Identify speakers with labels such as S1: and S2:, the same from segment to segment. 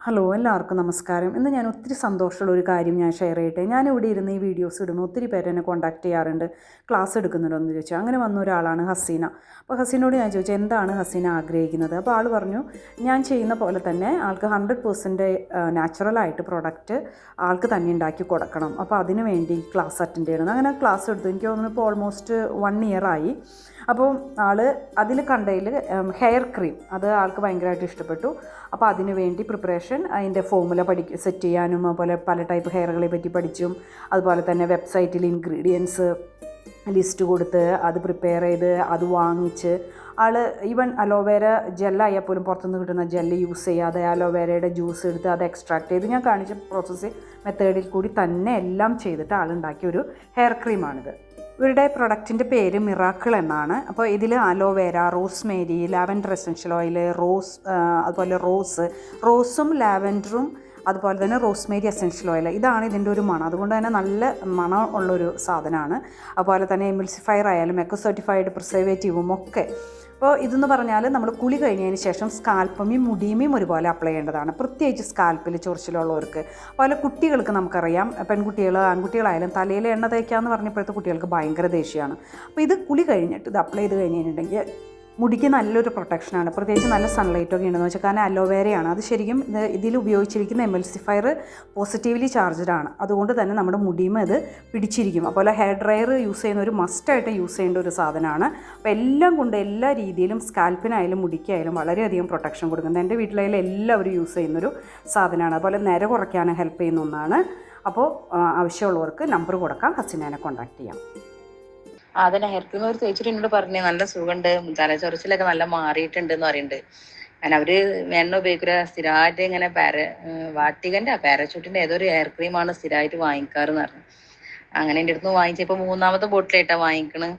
S1: Hello എല്ലാവർക്കും നമസ്കാരം. ഇന്ന് ഞാൻ ഒത്തിരി സന്തോഷമുള്ള ഒരു കാര്യം ഞാൻ ഷെയർ ചെയ്യട്ടെ. ഞാനിവിടെ ഇരുന്ന് ഈ വീഡിയോസ് ഇടുമ്പോൾ ഒത്തിരി പേര് എന്നെ കോൺടാക്ട് ചെയ്യാറുണ്ട്, ക്ലാസ് എടുക്കുന്നുണ്ടോ എന്ന് ചോദിച്ചാൽ. അങ്ങനെ വന്ന ഒരാളാണ് ഹസീന. അപ്പോൾ ഹസീനോട് ഞാൻ ചോദിച്ചു എന്താണ് ഹസീന ആഗ്രഹിക്കുന്നത്. അപ്പോൾ ആൾ പറഞ്ഞു ഞാൻ ചെയ്യുന്ന പോലെ തന്നെ ആൾക്ക് 100% നാച്ചുറലായിട്ട് പ്രൊഡക്റ്റ് ആൾക്ക് തന്നെ ഉണ്ടാക്കി കൊടുക്കണം. അപ്പോൾ അതിന് വേണ്ടി ക്ലാസ് അറ്റൻഡ് ചെയ്യണം. അങ്ങനെ ക്ലാസ് എടുത്തു. എനിക്ക് തോന്നുന്നു ഇപ്പോൾ ഓൾമോസ്റ്റ് 1 year ആയി. അപ്പോൾ ആൾ അതിൽ കണ്ടതിൽ ഹെയർ ക്രീം അത് ആൾക്ക് ഭയങ്കരമായിട്ട് ഇഷ്ടപ്പെട്ടു. അപ്പോൾ അതിന് വേണ്ടി പ്രിപ്പറേഷൻ അതിൻ്റെ ഫോമുല സെറ്റ് ചെയ്യാനും അതുപോലെ പല ടൈപ്പ് ഹെയറുകളെ പറ്റി പഠിച്ചും അതുപോലെ തന്നെ വെബ്സൈറ്റിൽ ഇൻഗ്രീഡിയൻസ് ലിസ്റ്റ് കൊടുത്ത് അത് പ്രിപ്പയർ ചെയ്ത് അത് വാങ്ങിച്ച് ആൾ ഈവൻ അലോവേര ജെല്ലായാൽ പോലും പുറത്തുനിന്ന് കിട്ടുന്ന ജെല്ല് യൂസ് ചെയ്യാതെ അലോവേരയുടെ ജ്യൂസ് എടുത്ത് അത് എക്സ്ട്രാക്ട് ചെയ്ത് ഞാൻ കാണിച്ച പ്രോസസ്സ് മെത്തേഡിൽ കൂടി തന്നെ എല്ലാം ചെയ്തിട്ട് ആളുണ്ടാക്കിയ ഒരു ഹെയർ ക്രീമാണിത്. ഇവരുടെ പ്രൊഡക്റ്റിൻ്റെ പേര് മിറാക്കിൾ എന്നാണ്. അപ്പോൾ ഇതിൽ aloe vera, Rosemary, lavender essential oil, അതുപോലെ റോസും ലാവൻഡറും അതുപോലെ തന്നെ റോസ്മേരി എസൻഷ്യൽ ഓയിൽ ഇതാണ് ഇതിൻ്റെ ഒരു മണം. അതുകൊണ്ട് തന്നെ നല്ല മണം ഉള്ളൊരു സാധനമാണ്. അതുപോലെ തന്നെ എമിൾസിഫയർ ആയാലും എക്കോ സർട്ടിഫൈഡ് പ്രിസർവേറ്റീവും ഒക്കെ. അപ്പോൾ ഇതെന്ന് പറഞ്ഞാൽ നമ്മൾ കുളി കഴിഞ്ഞതിന് ശേഷം സ്കാൽപ്പും മുടിയുമേയും ഒരുപോലെ അപ്ലൈ ചെയ്യേണ്ടതാണ്, പ്രത്യേകിച്ച് സ്കാൽപ്പിൽ ചൊറിച്ചിലുള്ളവർക്ക്. അതുപോലെ കുട്ടികൾക്ക് നമുക്കറിയാം, പെൺകുട്ടികൾ ആൺകുട്ടികളായാലും തലയിൽ എണ്ണ തേക്കാമെന്ന് പറഞ്ഞപ്പോഴത്തെ കുട്ടികൾക്ക് ഭയങ്കര ദേഷ്യമാണ്. അപ്പോൾ ഇത് കുളി കഴിഞ്ഞിട്ട് ഇത് അപ്ലൈ ചെയ്ത് കഴിഞ്ഞിട്ടുണ്ടെങ്കിൽ മുടിക്ക് നല്ലൊരു പ്രൊട്ടക്ഷനാണ്, പ്രത്യേകിച്ച് നല്ല സൺലൈറ്റൊക്കെ ഉണ്ടെന്ന് വെച്ചാൽ. കാരണം അലോവേരയാണ് അത്. ശരിക്കും ഇതിൽ ഉപയോഗിച്ചിരിക്കുന്ന എമൽസിഫയർ പോസിറ്റീവ്ലി ചാർജ്ഡ് ആണ്. അതുകൊണ്ട് തന്നെ നമ്മുടെ മുടിയും ഇത് പിടിച്ചിരിക്കും. അതുപോലെ ഹെയർ ഡ്രയർ യൂസ് ചെയ്യുന്ന ഒരു മസ്റ്റായിട്ട് യൂസ് ചെയ്യേണ്ട ഒരു സാധനമാണ്. അപ്പോൾ എല്ലാം കൊണ്ട് എല്ലാ രീതിയിലും സ്കാൽപ്പിനായാലും മുടിക്കായാലും വളരെയധികം പ്രൊട്ടക്ഷൻ കൊടുക്കുന്നത്. എൻ്റെ വീട്ടിലായാലും എല്ലാവരും യൂസ് ചെയ്യുന്നൊരു സാധനമാണ്. അതുപോലെ നിര കുറയ്ക്കാൻ ഹെൽപ്പ് ചെയ്യുന്ന ഒന്നാണ്. അപ്പോൾ ആവശ്യമുള്ളവർക്ക് നമ്പർ കൊടുക്കാം, ഹസീനേനെ കോൺടാക്ട് ചെയ്യാം.
S2: അതന്നെ ഹെയർ ക്രീം ഒരു തേച്ചിട്ട് എന്നോട് പറഞ്ഞു നല്ല സുഖമുണ്ട്, തലച്ചൊറിച്ചിലൊക്കെ നല്ല മാറിയിട്ടുണ്ട് എന്ന് പറയുന്നുണ്ട്. കാരണം അവര് എണ്ണ ഉപയോഗിക്കുക സ്ഥിരമായിട്ട് ഇങ്ങനെ വാട്ടികൻ്റെ പാരച്യൂട്ടിൻ്റെ ഏതൊരു ഹെയർ ക്രീമാണ് സ്ഥിരമായിട്ട് വാങ്ങിക്കാറെന്ന് പറഞ്ഞു. അങ്ങനെ എൻ്റെ അടുത്ത് വാങ്ങിച്ചപ്പോൾ 3ാമത്തെ ബോട്ടിലായിട്ടാണ് വാങ്ങിക്കണ്.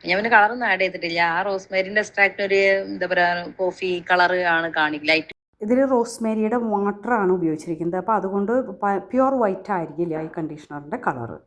S2: ഞാൻ പിന്നെ കളറൊന്നും ആഡ് ചെയ്തിട്ടില്ല. ആ റോസ്മേരിൻ്റെ എക്സ്ട്രാക്റ്റിന് ഒരു എന്താ പറയുക കോഫി കളർ ആണ് ലൈറ്റ്.
S1: ഇതിൽ റോസ്മേരിയുടെ വാട്ടറാണ് ഉപയോഗിച്ചിരിക്കുന്നത്. അപ്പോൾ അതുകൊണ്ട് പ്യുവർ വൈറ്റ് ആയിരിക്കില്ല ഈ കണ്ടീഷണറിൻ്റെ കളറ്.